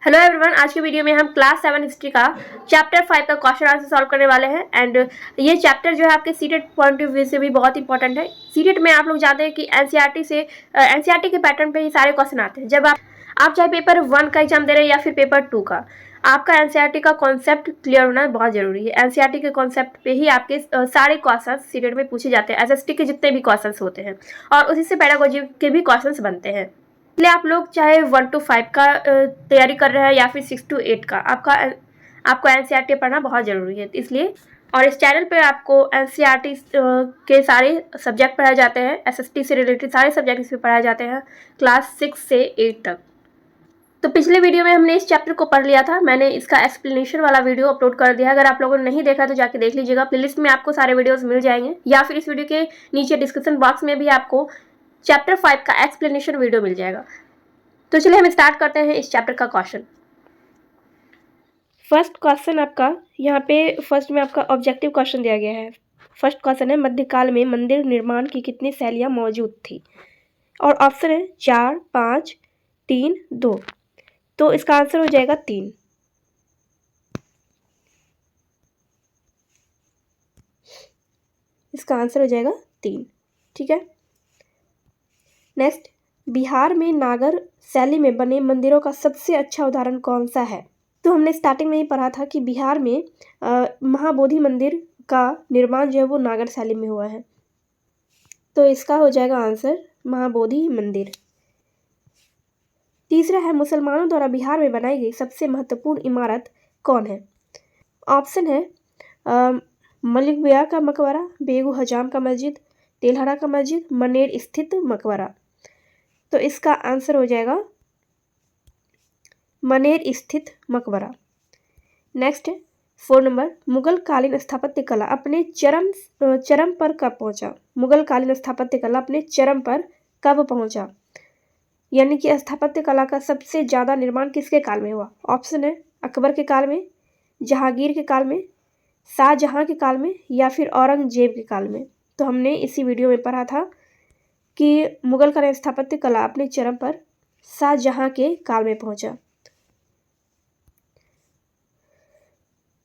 Hello everyone, आज की video में हम क्लास 7 हिस्ट्री का चैप्टर 5 का क्वेश्चन आंसर सॉल्व करने वाले हैं। एंड ये चैप्टर जो है आपके सीटेट पॉइंट ऑफ व्यू से भी बहुत इंपॉर्टेंट है। सीटेट में आप लोग जानते हैं कि एनसीईआरटी के पैटर्न पे ही सारे क्वेश्चन आते हैं। जब आप चाहे पेपर 1 का एग्जाम दे रहे हैं या फिर पेपर 2 का, आपका एनसीईआरटी का कॉन्सेप्ट क्लियर होना बहुत जरूरी है। एनसीईआरटी के कॉन्सेप्ट पे ही आपके सारे क्वेश्चन सीटेट में पूछे जाते हैं। एसएसटी के जितने भी क्वेश्चन होते हैं और उसी से पेडागोजी के भी क्वेश्चन बनते हैं। इसलिए आप लोग चाहे 1 to 5 का तैयारी कर रहे हैं या फिर 6 to 8 का, आपको एनसीईआरटी पढ़ना बहुत ज़रूरी है। इसलिए और इस चैनल पे आपको एनसीईआरटी के सारे सब्जेक्ट पढ़ाए जाते हैं। एसएसटी से रिलेटेड सारे सब्जेक्ट इसमें पढ़ाए जाते हैं क्लास 6 से 8 तक। तो पिछले वीडियो में हमने इस चैप्टर को पढ़ लिया था। मैंने इसका एक्सप्लेनेशन वाला वीडियो अपलोड कर दिया है। अगर आप लोगों ने नहीं देखा तो जाके देख लीजिएगा। प्लेलिस्ट में आपको सारे वीडियोस मिल जाएंगे या फिर इस वीडियो के नीचे डिस्क्रिप्शन बॉक्स में भी आपको चैप्टर 5 का एक्सप्लेनेशन वीडियो मिल जाएगा। तो चलिए हम स्टार्ट करते हैं इस चैप्टर का क्वेश्चन। फर्स्ट क्वेश्चन आपका यहाँ पे फर्स्ट में आपका ऑब्जेक्टिव क्वेश्चन दिया गया है। फर्स्ट क्वेश्चन है, मध्यकाल में मंदिर निर्माण की कितनी शैलियाँ मौजूद थी? और ऑप्शन है 4, 5, 3, 2। तो इसका आंसर हो जाएगा 3। इसका आंसर हो जाएगा 3। ठीक है। नेक्स्ट, बिहार में नागर शैली में बने मंदिरों का सबसे अच्छा उदाहरण कौन सा है? तो हमने स्टार्टिंग में ही पढ़ा था कि बिहार में महाबोधि मंदिर का निर्माण जो है वो नागर शैली में हुआ है। तो इसका हो जाएगा आंसर महाबोधि मंदिर। तीसरा है, मुसलमानों द्वारा बिहार में बनाई गई सबसे महत्वपूर्ण इमारत कौन है? ऑप्शन है मलिक बिया का मकबरा, बेगू हजाम का मस्जिद, तेलहरा का मस्जिद, मनेर स्थित मकबरा। तो इसका आंसर हो जाएगा मनेर स्थित मकबरा। नेक्स्ट है 4 नंबर, मुगल कालीन स्थापत्य कला अपने चरम पर कब पहुंचा? मुगल कालीन स्थापत्य कला अपने चरम पर कब पहुंचा? यानी कि स्थापत्य कला का सबसे ज़्यादा निर्माण किसके काल में हुआ? ऑप्शन है अकबर के काल में, जहांगीर के काल में, शाहजहां के काल में या फिर औरंगजेब के काल में। तो हमने इसी वीडियो में पढ़ा था कि मुगल कालीन स्थापत्य कला अपने चरम पर शाहजहां के काल में पहुंचा।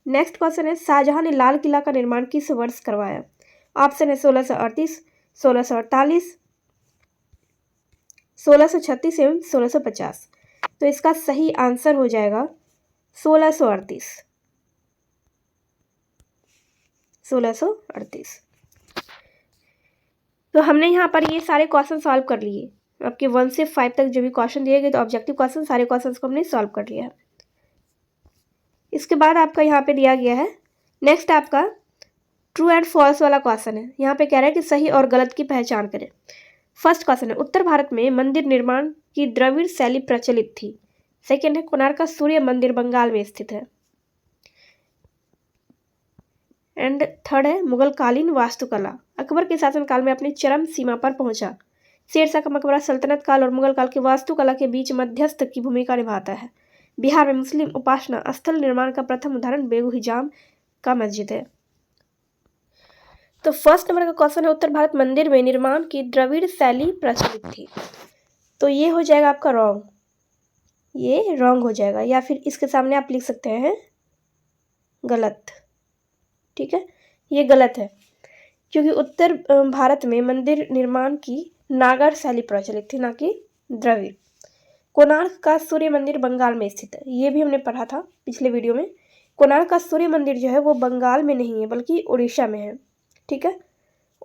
नेक्स्ट क्वेश्चन है, शाहजहां ने लाल किला का निर्माण किस वर्ष करवाया? ऑप्शन है 1638, 1648, 1636 एवं 1650। तो इसका सही आंसर हो जाएगा 1638। 1638। तो हमने यहाँ पर ये सारे क्वेश्चन सॉल्व कर लिए। आपके 1 से 5 तक जो भी क्वेश्चन दिए गए, तो ऑब्जेक्टिव क्वेश्चन सारे क्वेश्चन को हमने सॉल्व कर लिया है। इसके बाद आपका यहाँ पे दिया गया है नेक्स्ट आपका ट्रू एंड फॉल्स वाला क्वेश्चन है। यहाँ पे कह रहा है कि सही और गलत की पहचान करें। फर्स्ट क्वेश्चन है, उत्तर भारत में मंदिर निर्माण की द्रविड़ शैली प्रचलित थी। सेकेंड है, कोणार्क का सूर्य मंदिर बंगाल में स्थित है। एंड थर्ड है, मुगलकालीन वास्तुकला अकबर के शासनकाल में अपनी चरम सीमा पर पहुंचा। शेरशाह का मकबरा सल्तनत काल और मुगल काल की वास्तुकला के बीच मध्यस्थ की भूमिका निभाता है। बिहार में मुस्लिम उपासना स्थल निर्माण का प्रथम उदाहरण बेगू हिजाम का मस्जिद है। तो फर्स्ट नंबर का क्वेश्चन है, उत्तर भारत मंदिर में निर्माण की द्रविड़ शैली प्रचलित थी। तो ये हो जाएगा आपका रॉन्ग। ये रॉन्ग हो जाएगा, या फिर इसके सामने आप लिख सकते हैं गलत। ठीक है, ये गलत है क्योंकि उत्तर भारत में मंदिर निर्माण की नागर शैली प्रचलित थी, ना कि द्रविड़। कोणार्क का सूर्य मंदिर बंगाल में स्थित है, ये भी हमने पढ़ा था पिछले वीडियो में। कोणार्क का सूर्य मंदिर जो है वो बंगाल में नहीं है बल्कि उड़ीसा में है। ठीक है,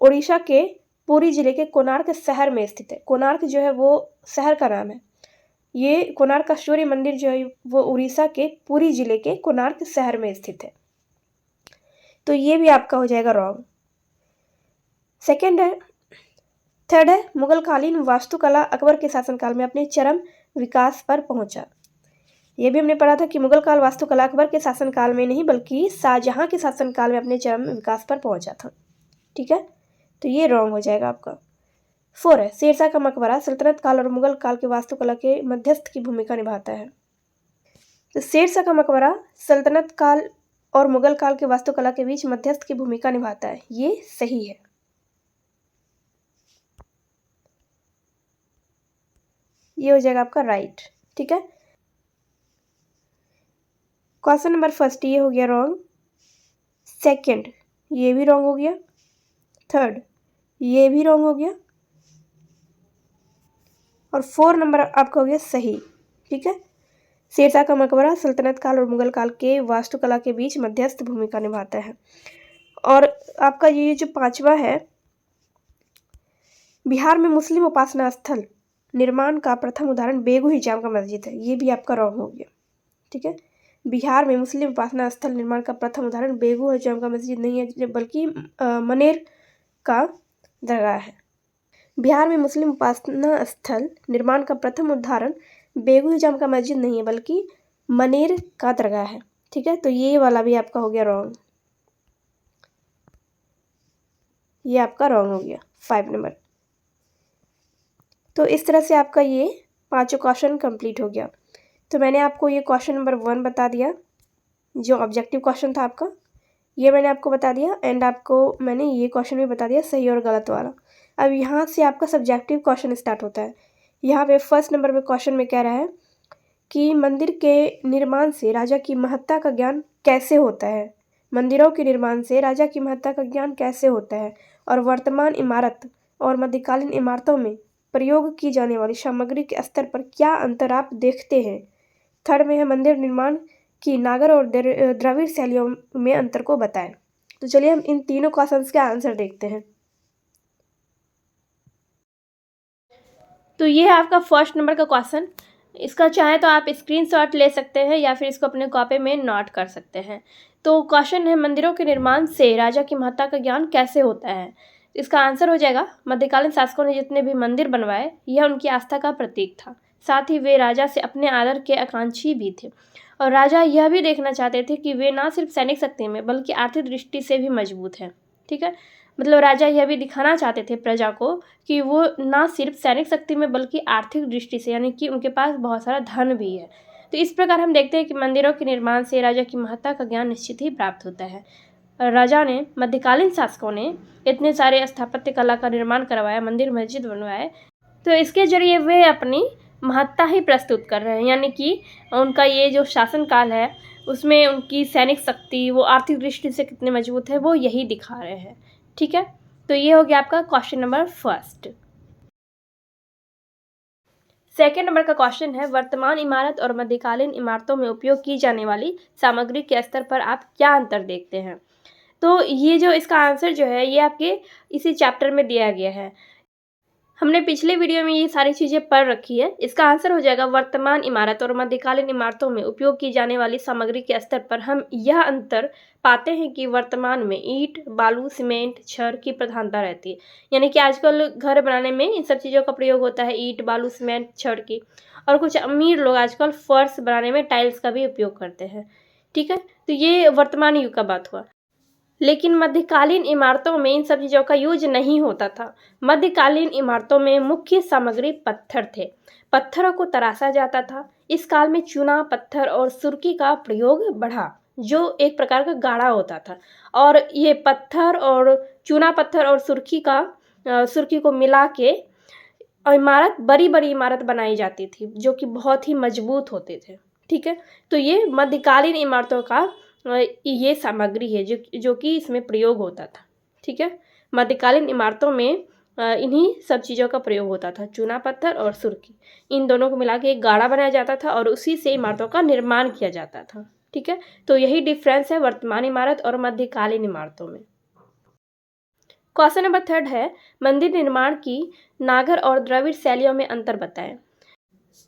उड़ीसा के पुरी जिले के कोणार्क शहर में स्थित है। कोणार्क जो है वो शहर का नाम है। ये कोणार्क का सूर्य मंदिर जो है वो उड़ीसा के पुरी जिले के कोणार्क शहर में स्थित है। तो ये भी आपका हो जाएगा रॉन्ग। सेकेंड है, थर्ड है, मुगलकालीन वास्तुकला अकबर के शासनकाल में अपने चरम विकास पर पहुंचा। ये भी हमने पढ़ा था कि मुगल काल वास्तुकला अकबर के शासनकाल में नहीं बल्कि शाहजहां के शासनकाल में अपने चरम विकास पर पहुंचा था। ठीक है, तो ये रॉन्ग हो जाएगा आपका। 4 है, शेरशाह का मकबरा सल्तनत काल और मुगल काल के वास्तुकला के मध्यस्थ की भूमिका निभाता है। तो शेरशाह का मकबरा सल्तनत काल और मुगल काल के वास्तुकला के बीच मध्यस्थ की भूमिका निभाता है, ये सही है। ये हो जाएगा आपका राइट। ठीक है, क्वेश्चन नंबर फर्स्ट ये हो गया रॉन्ग, सेकंड ये भी रॉन्ग हो गया, थर्ड ये भी रॉन्ग हो गया, और 4 नंबर आपका हो गया सही। ठीक है, शेरशाह का मकबरा सल्तनत काल और मुगल काल के वास्तुकला के बीच मध्यस्थ भूमिका निभाता है। और आपका ये जो 5वां है, बिहार में मुस्लिम उपासना स्थल निर्माण का प्रथम उदाहरण बेगू ही जामा मस्जिद है, ये भी आपका रॉन्ग हो गया। ठीक है, बिहार में मुस्लिम उपासना स्थल निर्माण का प्रथम उदाहरण बेगू जामा मस्जिद नहीं है, बल्कि मनेर का दरगाह है। बिहार में मुस्लिम उपासना स्थल निर्माण का प्रथम उदाहरण बेगू जामा मस्जिद नहीं है, बल्कि मनेर का दरगाह है। ठीक है, तो ये वाला भी आपका हो गया रॉन्ग, ये आपका रॉन्ग हो गया 5 नंबर। तो इस तरह से आपका ये 5 क्वेश्चन कंप्लीट हो गया। तो मैंने आपको ये क्वेश्चन नंबर 1 बता दिया, जो ऑब्जेक्टिव क्वेश्चन था आपका, ये मैंने आपको बता दिया, एंड आपको मैंने ये क्वेश्चन भी बता दिया सही और गलत वाला। अब यहाँ से आपका सब्जेक्टिव क्वेश्चन स्टार्ट होता है। यहाँ पे फर्स्ट नंबर पे क्वेश्चन में कह रहा है कि मंदिर के निर्माण से राजा की महत्ता का ज्ञान कैसे होता है, मंदिरों के निर्माण से राजा की महत्ता का ज्ञान कैसे होता है, और वर्तमान इमारत और मध्यकालीन इमारतों में प्रयोग की जाने वाली सामग्री के स्तर पर क्या अंतर आप देखते हैं। थर्ड में है मंदिर निर्माण की नागर और द्रविड़ शैलियों में अंतर को बताएं। तो चलिए हम इन तीनों क्वेश्चंस के आंसर देखते हैं। तो ये है आपका फर्स्ट नंबर का क्वेश्चन। इसका चाहे तो आप स्क्रीनशॉट ले सकते हैं या फिर इसको अपने कॉपी में नोट कर सकते हैं। तो क्वेश्चन है मंदिरों के निर्माण से राजा की महत्ता का ज्ञान कैसे होता है। इसका आंसर हो जाएगा मध्यकालीन शासकों ने जितने भी मंदिर बनवाए यह उनकी आस्था का प्रतीक था, साथ ही वे राजा से अपने आदर के आकांक्षी भी थे, और राजा यह भी देखना चाहते थे कि वे ना सिर्फ सैनिक शक्ति में बल्कि आर्थिक दृष्टि से भी मजबूत हैं। ठीक है, मतलब राजा यह भी दिखाना चाहते थे प्रजा को कि वो ना सिर्फ सैनिक शक्ति में बल्कि आर्थिक दृष्टि से, यानी कि उनके पास बहुत सारा धन भी है। तो इस प्रकार हम देखते हैं कि मंदिरों के निर्माण से राजा की महत्ता का ज्ञान निश्चित ही प्राप्त होता है। राजा ने, मध्यकालीन शासकों ने इतने सारे स्थापत्य कला का निर्माण करवाया, मंदिर मस्जिद बनवाए, तो इसके जरिए वे अपनी महत्ता ही प्रस्तुत कर रहे हैं, यानी कि उनका ये जो शासनकाल है उसमें उनकी सैनिक शक्ति, वो आर्थिक दृष्टि से कितने मजबूत है, वो यही दिखा रहे हैं। ठीक है, तो ये हो गया आपका question number first. Second number का क्वेश्चन है वर्तमान इमारत और मध्यकालीन इमारतों में उपयोग की जाने वाली सामग्री के स्तर पर आप क्या अंतर देखते हैं। तो ये जो इसका आंसर जो है ये आपके इसी चैप्टर में दिया गया है। हमने पिछले वीडियो में ये सारी चीज़ें पढ़ रखी है। इसका आंसर हो जाएगा वर्तमान इमारत और मध्यकालीन इमारतों में उपयोग की जाने वाली सामग्री के स्तर पर हम यह अंतर पाते हैं कि वर्तमान में ईंट, बालू, सीमेंट, छड़ की प्रधानता रहती है, यानी कि आजकल घर बनाने में इन सब चीज़ों का प्रयोग होता है, ईंट, बालू, सीमेंट, छड़ की। और कुछ अमीर लोग आजकल फर्श बनाने में टाइल्स का भी उपयोग करते हैं। ठीक है, तो ये वर्तमान युग का बात हुआ। लेकिन मध्यकालीन इमारतों में इन सब चीज़ों का यूज नहीं होता था। मध्यकालीन इमारतों में मुख्य सामग्री पत्थर थे, पत्थरों को तराशा जाता था। इस काल में चूना पत्थर और सुर्की का प्रयोग बढ़ा, जो एक प्रकार का गाढ़ा होता था, और ये पत्थर और चूना पत्थर और सुर्की को मिला के इमारत, बड़ी बड़ी इमारत बनाई जाती थी, जो कि बहुत ही मजबूत होते थे। ठीक है, तो ये मध्यकालीन इमारतों का ये सामग्री है जो कि इसमें प्रयोग होता था। ठीक है, मध्यकालीन इमारतों में इन्हीं सब चीज़ों का प्रयोग होता था, चूना पत्थर और सुर्की, इन दोनों को मिला के एक गाढ़ा बनाया जाता था और उसी से इमारतों का निर्माण किया जाता था। ठीक है, तो यही डिफरेंस है वर्तमान इमारत और मध्यकालीन इमारतों में। क्वेश्चन नंबर थर्ड है मंदिर निर्माण की नागर और द्रविड़ शैलियों में अंतर बताएं।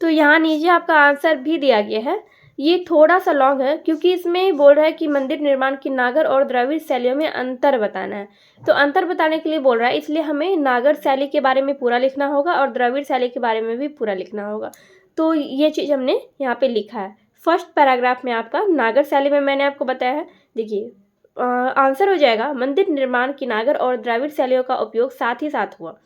तो यहाँ नीचे आपका आंसर भी दिया गया है। ये थोड़ा सा लॉन्ग है क्योंकि इसमें बोल रहा है कि मंदिर निर्माण की नागर और द्रविड़ शैलियों में अंतर बताना है। तो अंतर बताने के लिए बोल रहा है, इसलिए हमें नागर शैली के बारे में पूरा लिखना होगा और द्रविड़ शैली के बारे में भी पूरा लिखना होगा। तो ये चीज़ हमने यहाँ पे लिखा है। फर्स्ट पैराग्राफ में आपका नागर शैली में मैंने आपको बताया है। देखिए आंसर हो जाएगा मंदिर निर्माण की नागर और द्रविड़ शैलियों का उपयोग साथ ही साथ हुआ,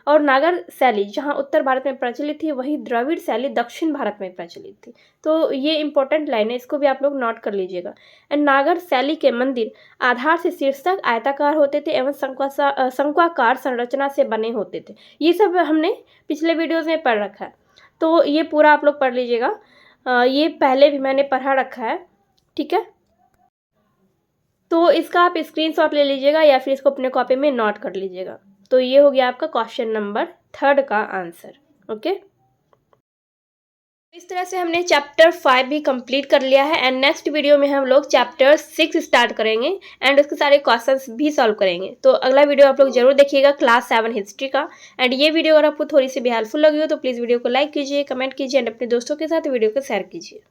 और नागर शैली जहाँ उत्तर भारत में प्रचलित थी वहीं द्रविड़ शैली दक्षिण भारत में प्रचलित थी। तो ये इंपॉर्टेंट लाइन है, इसको भी आप लोग नोट कर लीजिएगा। एंड नागर शैली के मंदिर आधार से शीर्ष तक आयताकार होते थे एवं शंक्वाकार संरचना से बने होते थे। ये सब हमने पिछले वीडियोज़ में पढ़ रखा है, तो ये पूरा आप लोग पढ़ लीजिएगा। ये पहले भी मैंने पढ़ा रखा है, ठीक है, तो इसका आप स्क्रीनशॉट ले लीजिएगा या फिर इसको अपने कॉपी में नोट कर लीजिएगा। तो ये हो गया आपका क्वेश्चन नंबर 3 का आंसर। ओके, इस तरह से हमने चैप्टर 5 भी कंप्लीट कर लिया है एंड नेक्स्ट वीडियो में हम लोग चैप्टर 6 स्टार्ट करेंगे एंड उसके सारे क्वेश्चंस भी सॉल्व करेंगे। तो अगला वीडियो आप लोग जरूर देखिएगा क्लास 7 हिस्ट्री का। एंड ये वीडियो अगर आपको थोड़ी सी भी हेल्पफुल लगी हो तो प्लीज़ वीडियो को लाइक कीजिए, कमेंट कीजिए एंड अपने दोस्तों के साथ वीडियो को शेयर कीजिए।